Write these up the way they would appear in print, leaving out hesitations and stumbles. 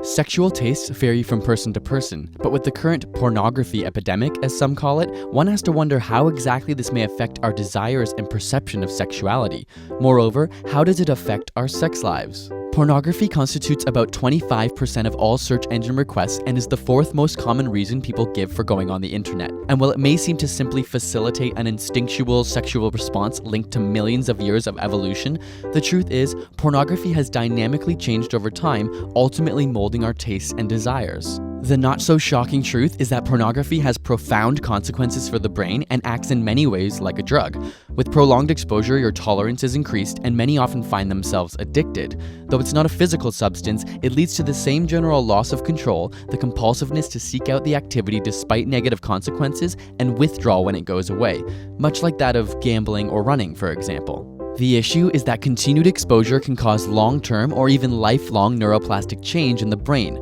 Sexual tastes vary from person to person, but with the current pornography epidemic, as some call it, one has to wonder how exactly this may affect our desires and perception of sexuality. Moreover, how does it affect our sex lives? Pornography constitutes about 25% of all search engine requests and is the fourth most common reason people give for going on the internet. And while it may seem to simply facilitate an instinctual sexual response linked to millions of years of evolution, the truth is, pornography has dynamically changed over time, ultimately molding our tastes and desires. The not-so-shocking truth is that pornography has profound consequences for the brain and acts in many ways like a drug. With prolonged exposure, your tolerance is increased, and many often find themselves addicted. Though it's not a physical substance, it leads to the same general loss of control, the compulsiveness to seek out the activity despite negative consequences, and withdrawal when it goes away, much like that of gambling or running, for example. The issue is that continued exposure can cause long-term or even lifelong neuroplastic change in the brain.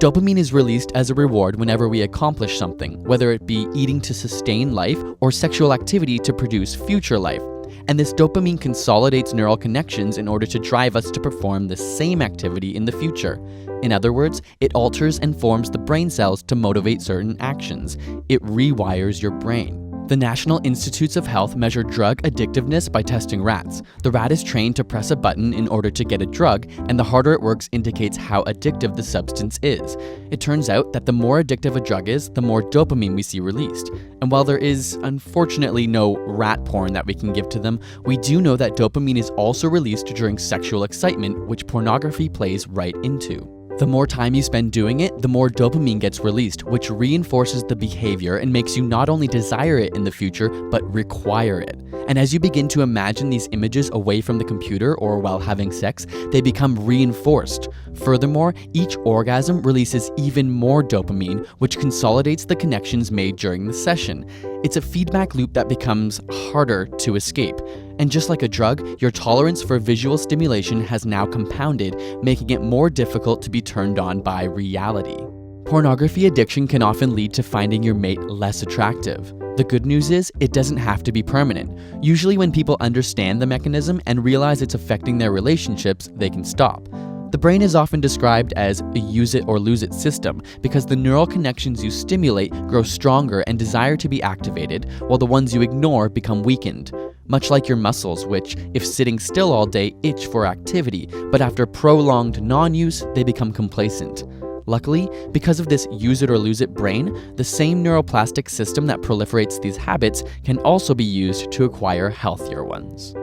Dopamine is released as a reward whenever we accomplish something, whether it be eating to sustain life or sexual activity to produce future life. And this dopamine consolidates neural connections in order to drive us to perform the same activity in the future. In other words, it alters and forms the brain cells to motivate certain actions. It rewires your brain. The National Institutes of Health measure drug addictiveness by testing rats. The rat is trained to press a button in order to get a drug, and the harder it works indicates how addictive the substance is. It turns out that the more addictive a drug is, the more dopamine we see released. And while there is, unfortunately, no rat porn that we can give to them, we do know that dopamine is also released during sexual excitement, which pornography plays right into. The more time you spend doing it, the more dopamine gets released, which reinforces the behavior and makes you not only desire it in the future, but require it. And as you begin to imagine these images away from the computer or while having sex, they become reinforced. Furthermore, each orgasm releases even more dopamine, which consolidates the connections made during the session. It's a feedback loop that becomes harder to escape. And just like a drug, your tolerance for visual stimulation has now compounded, making it more difficult to be turned on by reality. Pornography addiction can often lead to finding your mate less attractive. The good news is, it doesn't have to be permanent. Usually when people understand the mechanism and realize it's affecting their relationships, they can stop. The brain is often described as a use it or lose it system because the neural connections you stimulate grow stronger and desire to be activated, while the ones you ignore become weakened. Much like your muscles, which, if sitting still all day, itch for activity, but after prolonged non-use, they become complacent. Luckily, because of this use it or lose it brain, the same neuroplastic system that proliferates these habits can also be used to acquire healthier ones.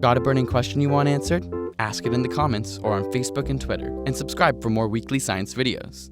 Got a burning question you want answered? Ask it in the comments or on Facebook and Twitter, and subscribe for more weekly science videos.